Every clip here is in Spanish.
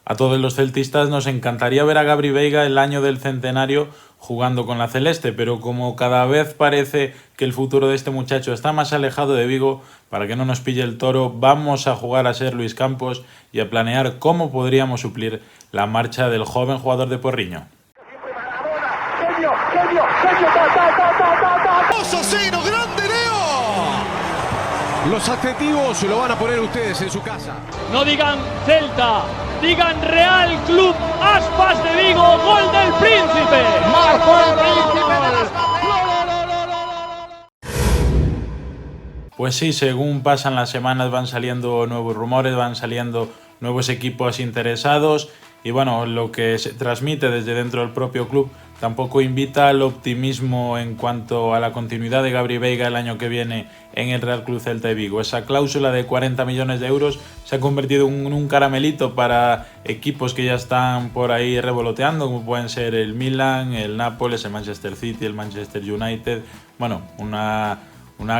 A todos los celtistas nos encantaría ver a Gabri Veiga el año del centenario jugando con la celeste, pero como cada vez parece que el futuro de este muchacho está más alejado de Vigo, para que no nos pille el toro, vamos a jugar a ser Luis Campos y a planear cómo podríamos suplir la marcha del joven jugador de Porriño. ¡Grande Leo! Los adjetivos lo van a poner ustedes en su casa. No digan Celta, digan Real Club Aspas de Vigo, gol del Príncipe. ¡Marcó el Príncipe de las Pues sí, según pasan las semanas van saliendo nuevos rumores, van saliendo nuevos equipos interesados y bueno, lo que se transmite desde dentro del propio club tampoco invita al optimismo en cuanto a la continuidad de Gabri Veiga el año que viene en el Real Club Celta de Vigo. Esa cláusula de 40 millones de euros se ha convertido en un caramelito para equipos que ya están por ahí revoloteando, como pueden ser el Milan, el Nápoles, el Manchester City, el Manchester United. Bueno, una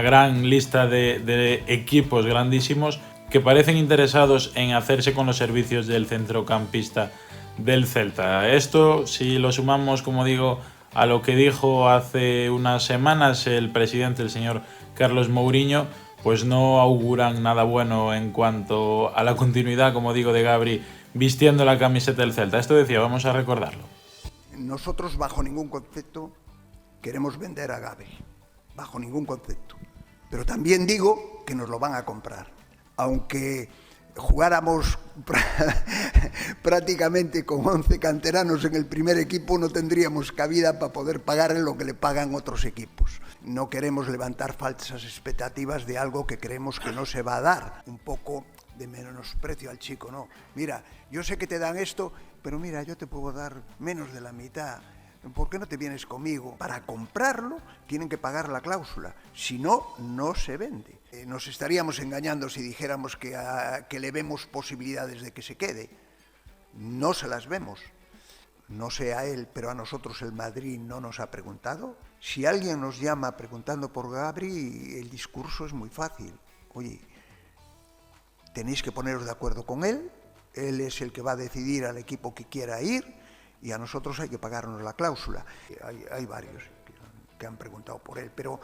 gran lista de equipos grandísimos que parecen interesados en hacerse con los servicios del centrocampista del Celta. Esto, si lo sumamos, como digo, a lo que dijo hace unas semanas el presidente, el señor Carlos Mourinho, pues no auguran nada bueno en cuanto a la continuidad, como digo, de Gabri vistiendo la camiseta del Celta. Esto decía, vamos a recordarlo. Nosotros bajo ningún concepto queremos vender a Gabri, bajo ningún concepto. Pero también digo que nos lo van a comprar. Aunque jugáramos prácticamente con 11 canteranos en el primer equipo, no tendríamos cabida para poder pagarle lo que le pagan otros equipos. No queremos levantar falsas expectativas de algo que creemos que no se va a dar. Un poco de menosprecio al chico, ¿no? Mira, yo sé que te dan esto, pero mira, yo te puedo dar menos de la mitad. ¿Por qué no te vienes conmigo? Para comprarlo tienen que pagar la cláusula, si no, no se vende. Nos estaríamos engañando si dijéramos que le vemos posibilidades de que se quede. No se las vemos. No sé a él, pero a nosotros el Madrid no nos ha preguntado. Si alguien nos llama preguntando por Gabri, el discurso es muy fácil. Oye, tenéis que poneros de acuerdo con él es el que va a decidir al equipo que quiera ir, y a nosotros hay que pagarnos la cláusula. Hay varios que han preguntado por él, pero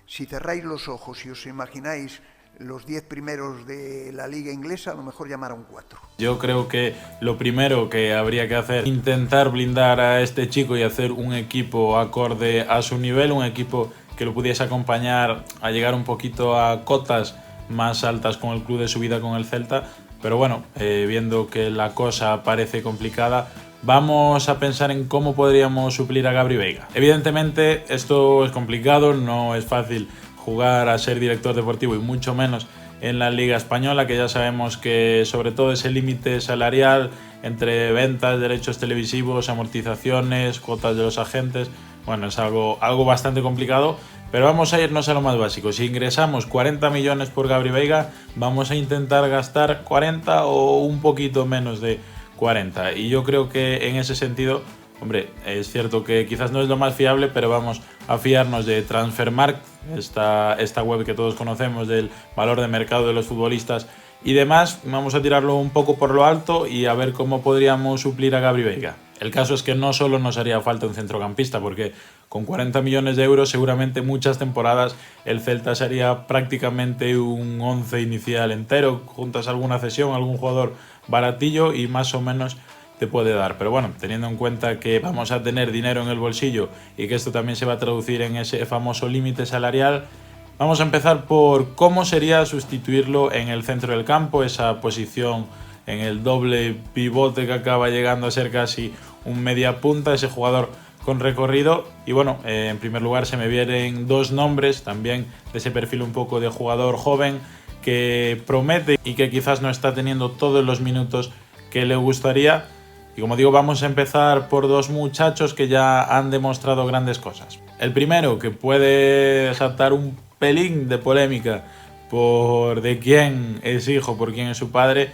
si cerráis los ojos y os imagináis los 10 primeros de la liga inglesa, a lo mejor llamaron 4. Yo creo que lo primero que habría que hacer es intentar blindar a este chico y hacer un equipo acorde a su nivel, un equipo que lo pudiese acompañar a llegar un poquito a cotas más altas con el club de su vida, con el Celta. Pero bueno, viendo que la cosa parece complicada, vamos a pensar en cómo podríamos suplir a Gabri Veiga. Evidentemente esto es complicado, no es fácil jugar a ser director deportivo y mucho menos en la Liga Española, que ya sabemos que sobre todo ese límite salarial entre ventas, derechos televisivos, amortizaciones, cuotas de los agentes, bueno, es algo bastante complicado, pero vamos a irnos a lo más básico. Si ingresamos 40 millones por Gabri Veiga, vamos a intentar gastar 40 o un poquito menos de 40. Y yo creo que en ese sentido, hombre, es cierto que quizás no es lo más fiable, pero vamos a fiarnos de Transfermarkt, esta web que todos conocemos del valor de mercado de los futbolistas y demás. Vamos a tirarlo un poco por lo alto y a ver cómo podríamos suplir a Gabri Veiga. El caso es que no solo nos haría falta un centrocampista, porque con 40 millones de euros seguramente muchas temporadas el Celta sería prácticamente un 11 inicial entero, juntas alguna cesión, algún jugador baratillo y más o menos te puede dar. Pero bueno, teniendo en cuenta que vamos a tener dinero en el bolsillo y que esto también se va a traducir en ese famoso límite salarial, vamos a empezar por cómo sería sustituirlo en el centro del campo, esa posición en el doble pivote que acaba llegando a ser casi un media punta, ese jugador con recorrido. Y bueno, en primer lugar se me vienen dos nombres también de ese perfil un poco de jugador joven que promete y que quizás no está teniendo todos los minutos que le gustaría. Y como digo, vamos a empezar por dos muchachos que ya han demostrado grandes cosas. El primero, que puede saltar un pelín de polémica por de quién es hijo, por quién es su padre,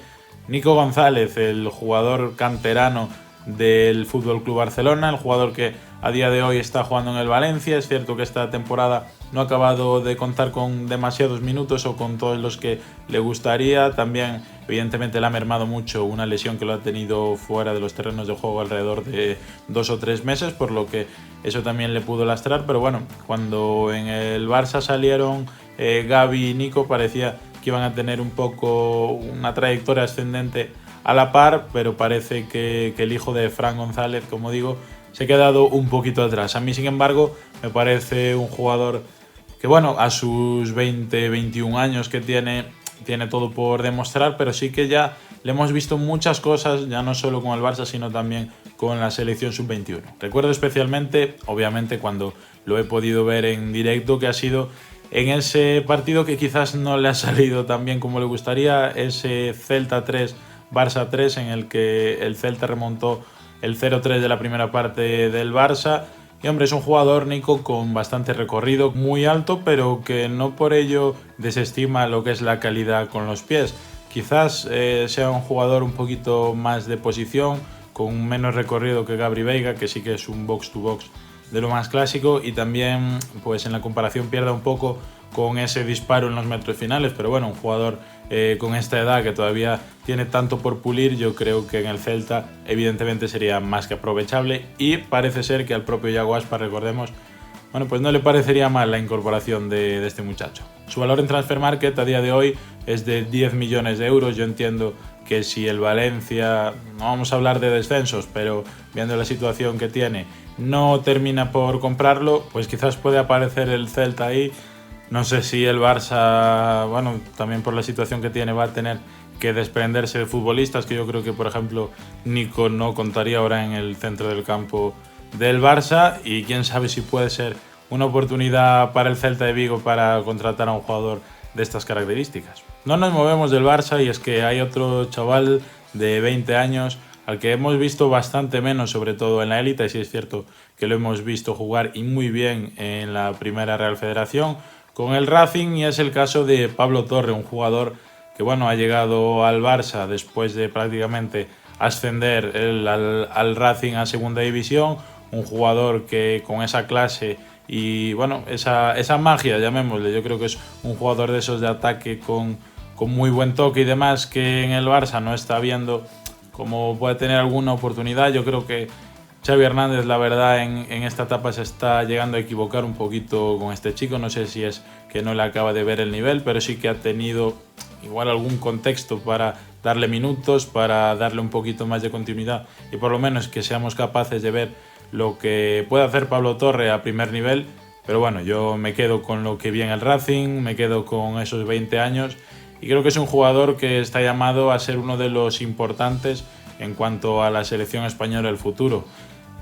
Nico González, el jugador canterano del FC Barcelona, el jugador que a día de hoy está jugando en el Valencia. Es cierto que esta temporada no ha acabado de contar con demasiados minutos o con todos los que le gustaría. También evidentemente le ha mermado mucho una lesión que lo ha tenido fuera de los terrenos de juego alrededor de 2 o 3 meses, por lo que eso también le pudo lastrar. Pero bueno, cuando en el Barça salieron Gavi y Nico, parecía que iban a tener un poco una trayectoria ascendente a la par, pero parece que el hijo de Fran González, como digo, se ha quedado un poquito atrás. A mí, sin embargo, me parece un jugador que, bueno, a sus 20-21 años que tiene todo por demostrar, pero sí que ya le hemos visto muchas cosas, ya no solo con el Barça, sino también con la selección sub-21. Recuerdo especialmente, obviamente, cuando lo he podido ver en directo, que ha sido en ese partido que quizás no le ha salido tan bien como le gustaría, ese Celta 3, Barça 3, en el que el Celta remontó el 0-3 de la primera parte del Barça. Y hombre, es un jugador, Nico, con bastante recorrido, muy alto, pero que no por ello desestima lo que es la calidad con los pies. Quizás sea un jugador un poquito más de posición, con menos recorrido que Gabri Veiga, que sí que es un box-to-box de lo más clásico, y también pues en la comparación pierda un poco con ese disparo en los metros finales, pero bueno, un jugador con esta edad que todavía tiene tanto por pulir, yo creo que en el Celta evidentemente sería más que aprovechable, y parece ser que al propio Yago Aspas, recordemos, bueno, pues no le parecería mal la incorporación de este muchacho. Su valor en Transfermarkt a día de hoy es de 10 millones de euros. Yo entiendo que si el Valencia, no vamos a hablar de descensos, pero viendo la situación que tiene, no termina por comprarlo, pues quizás puede aparecer el Celta ahí. No sé si el Barça, bueno, también por la situación que tiene, va a tener que desprenderse de futbolistas, que yo creo que, por ejemplo, Nico no contaría ahora en el centro del campo del Barça, y quién sabe si puede ser una oportunidad para el Celta de Vigo para contratar a un jugador de estas características. No nos movemos del Barça, y es que hay otro chaval de 20 años al que hemos visto bastante menos, sobre todo en la élite, y sí es cierto que lo hemos visto jugar y muy bien en la primera Real Federación con el Racing, y es el caso de Pablo Torre, un jugador que, bueno, ha llegado al Barça después de prácticamente ascender al Racing a segunda división, un jugador que con esa clase y, bueno, esa magia, llamémosle, yo creo que es un jugador de esos de ataque con muy buen toque y demás, que en el Barça no está viendo cómo puede tener alguna oportunidad. Yo creo que Xavi Hernández, la verdad, en esta etapa se está llegando a equivocar un poquito con este chico. No sé si es que no le acaba de ver el nivel, pero sí que ha tenido igual algún contexto para darle minutos, para darle un poquito más de continuidad, y por lo menos que seamos capaces de ver lo que puede hacer Pablo Torre a primer nivel. Pero bueno, yo me quedo con lo que vi en el Racing, me quedo con esos 20 años, y creo que es un jugador que está llamado a ser uno de los importantes en cuanto a la selección española del futuro.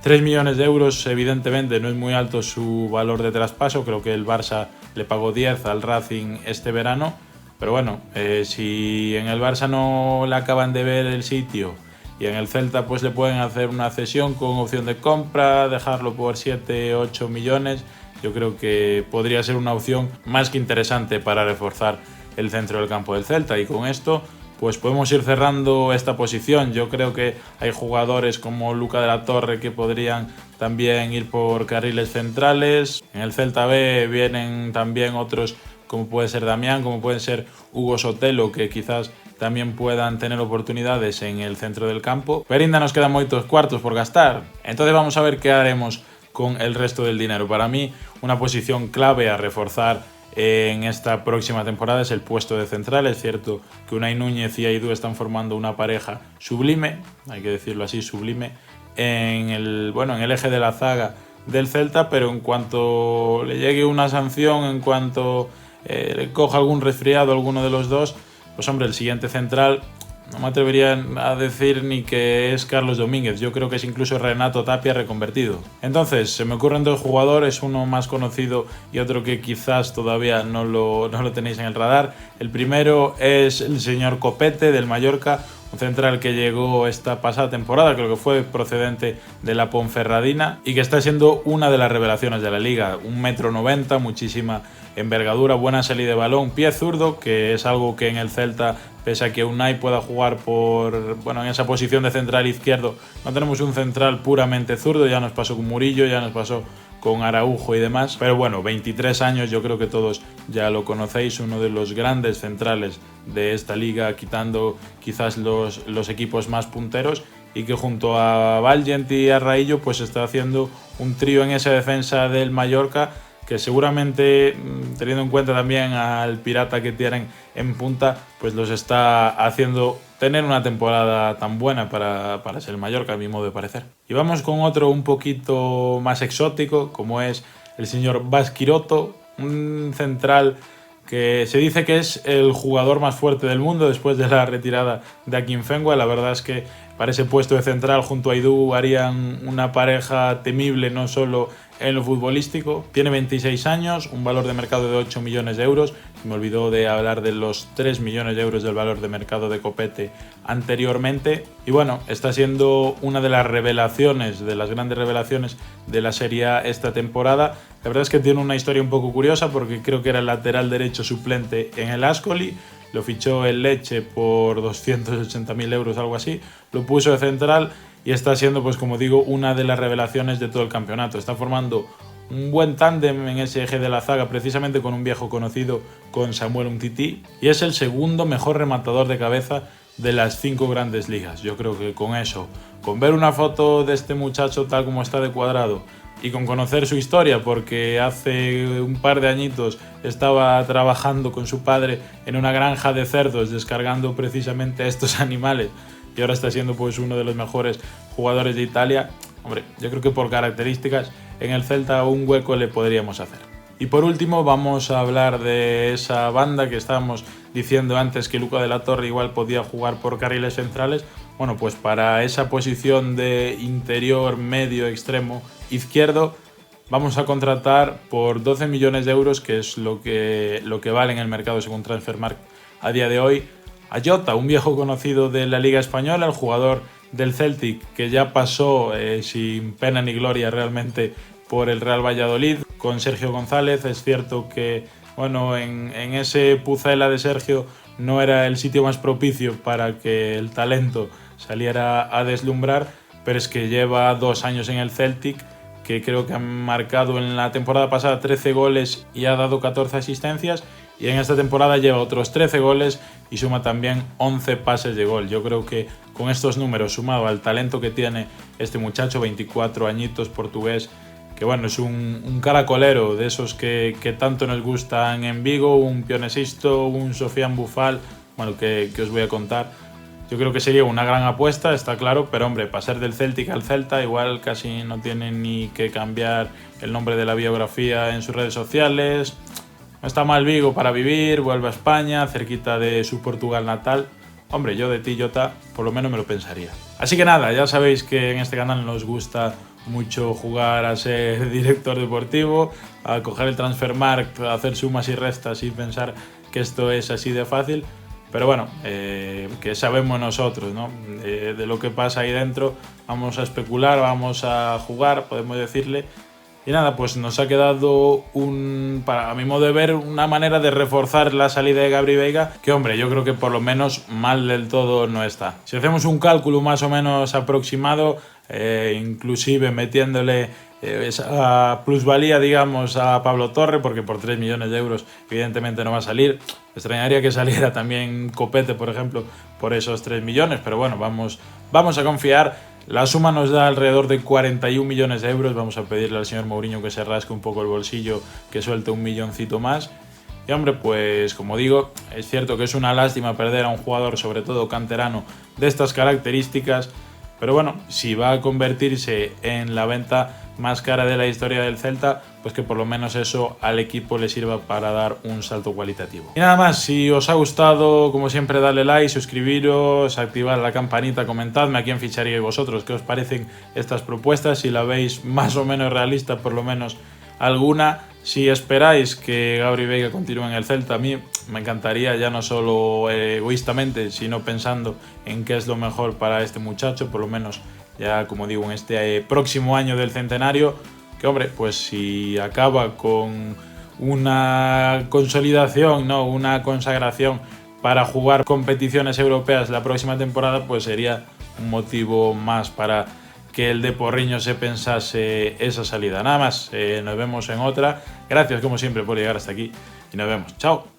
3 millones de euros, evidentemente no es muy alto su valor de traspaso. Creo que el Barça le pagó 10 al Racing este verano, pero bueno, si en el Barça no le acaban de ver el sitio y en el Celta pues le pueden hacer una cesión con opción de compra, dejarlo por 7-8 millones, yo creo que podría ser una opción más que interesante para reforzar el centro del campo del Celta. Y con esto pues podemos ir cerrando esta posición. Yo creo que hay jugadores como Luca de la Torre que podrían también ir por carriles centrales. En el Celta B vienen también otros como puede ser Damián, como pueden ser Hugo Sotelo, que quizás también puedan tener oportunidades en el centro del campo. Pero ainda nos quedan moitos cuartos por gastar. Entonces vamos a ver qué haremos con el resto del dinero. Para mí, una posición clave a reforzar en esta próxima temporada es el puesto de central. Es cierto que Unai Núñez y Aidú están formando una pareja sublime, hay que decirlo así, sublime, en el eje de la zaga del Celta, pero en cuanto le llegue una sanción, en cuanto le coja algún resfriado alguno de los dos, pues hombre, el siguiente central no me atrevería a decir ni que es Carlos Domínguez, yo creo que es incluso Renato Tapia reconvertido. Entonces, se me ocurren dos jugadores, uno más conocido y otro que quizás todavía no lo tenéis en el radar. El primero es el señor Copete del Mallorca, un central que llegó esta pasada temporada, creo que fue procedente de la Ponferradina, y que está siendo una de las revelaciones de la liga. 1,90 m, muchísima envergadura, buena salida de balón, pie zurdo, que es algo que en el Celta, pese a que Unai pueda jugar en esa posición de central izquierdo, no tenemos un central puramente zurdo. Ya nos pasó con Murillo, ya nos pasó con Araujo y demás, pero bueno, 23 años, yo creo que todos ya lo conocéis, uno de los grandes centrales de esta liga, quitando quizás los equipos más punteros, y que junto a Valgent y a Raillo pues está haciendo un trío en esa defensa del Mallorca, que seguramente, teniendo en cuenta también al Pirata que tienen en punta, pues los está haciendo tener una temporada tan buena para ser el Mallorca, a mi modo de parecer. Y vamos con otro un poquito más exótico, como es el señor Basquiroto, un central que se dice que es el jugador más fuerte del mundo después de la retirada de Akinfenwa. La verdad es que para ese puesto de central junto a Aidú harían una pareja temible, no solo en lo futbolístico. Tiene 26 años, un valor de mercado de 8 millones de euros. Me olvidó de hablar de los 3 millones de euros del valor de mercado de Copete anteriormente. Y bueno, está siendo una de las revelaciones, de las grandes revelaciones de la Serie A esta temporada. La verdad es que tiene una historia un poco curiosa porque creo que era el lateral derecho suplente en el Ascoli. Lo fichó el Lecce por 280.000 euros, algo así. Lo puso de central y está siendo, pues como digo, una de las revelaciones de todo el campeonato. Está formando un buen tándem en ese eje de la zaga, precisamente con un viejo conocido, con Samuel Umtiti, y es el segundo mejor rematador de cabeza de las 5 grandes ligas. Yo creo que con eso, con ver una foto de este muchacho tal como está de cuadrado y con conocer su historia, porque hace un par de añitos estaba trabajando con su padre en una granja de cerdos descargando precisamente a estos animales y ahora está siendo pues uno de los mejores jugadores de Italia. Hombre, yo creo que por características en el Celta un hueco le podríamos hacer. Y por último vamos a hablar de esa banda que estábamos diciendo antes, que Luca de la Torre igual podía jugar por carriles centrales. Bueno, pues para esa posición de interior, medio, extremo, izquierdo, vamos a contratar por 12 millones de euros, que es lo que vale en el mercado según Transfermarkt a día de hoy, a Jota, un viejo conocido de la Liga Española, el jugador del Celtic que ya pasó sin pena ni gloria realmente por el Real Valladolid con Sergio González. Es cierto que bueno, en ese Pucela de Sergio no era el sitio más propicio para que el talento saliera a deslumbrar, pero es que lleva 2 años en el Celtic, que creo que han marcado en la temporada pasada 13 goles y ha dado 14 asistencias, y en esta temporada lleva otros 13 goles y suma también 11 pases de gol. Yo creo que con estos números, sumado al talento que tiene este muchacho, 24 añitos, portugués, que bueno, es un caracolero de esos que tanto nos gustan en Vigo, un Pionesisto, un Sofian Bufal, bueno, que os voy a contar. Yo creo que sería una gran apuesta, está claro, pero hombre, pasar del Celtic al Celta igual casi no tiene ni que cambiar el nombre de la biografía en sus redes sociales. No está mal Vigo para vivir, vuelve a España, cerquita de su Portugal natal. Hombre, yo de ti, Jota, por lo menos me lo pensaría. Así que nada, ya sabéis que en este canal nos gusta mucho jugar a ser director deportivo, a coger el Transfermarkt, a hacer sumas y restas y pensar que esto es así de fácil. Pero bueno, que sabemos nosotros, ¿no? De lo que pasa ahí dentro. Vamos a especular, vamos a jugar, podemos decirle. Y nada, pues nos ha quedado a mi modo de ver, una manera de reforzar la salida de Gabri Veiga, que hombre, yo creo que por lo menos mal del todo no está. Si hacemos un cálculo más o menos aproximado, inclusive metiéndole esa plusvalía, digamos, a Pablo Torre, porque por 3 millones de euros evidentemente no va a salir. Me extrañaría que saliera también Copete, por ejemplo, por esos 3 millones, pero bueno, vamos a confiar. La suma nos da alrededor de 41 millones de euros. Vamos a pedirle al señor Mourinho que se rasque un poco el bolsillo, que suelte un milloncito más. Y hombre, pues como digo, es cierto que es una lástima perder a un jugador, sobre todo canterano, de estas características. Pero bueno, si va a convertirse en la venta más cara de la historia del Celta, pues que por lo menos eso al equipo le sirva para dar un salto cualitativo. Y nada más, si os ha gustado, como siempre, dale like, suscribiros, activad la campanita, comentadme a quién ficharíais vosotros, qué os parecen estas propuestas, si la veis más o menos realista, por lo menos alguna. Si esperáis que Gabri Veiga continúe en el Celta, a mí me encantaría, ya no solo egoístamente, sino pensando en qué es lo mejor para este muchacho, por lo menos ya, como digo, en este próximo año del centenario, que hombre, pues si acaba con una consolidación, ¿no?, una consagración para jugar competiciones europeas la próxima temporada, pues sería un motivo más para que el de Porriño se pensase esa salida. Nada más, nos vemos en otra. Gracias como siempre por llegar hasta aquí y nos vemos. Chao.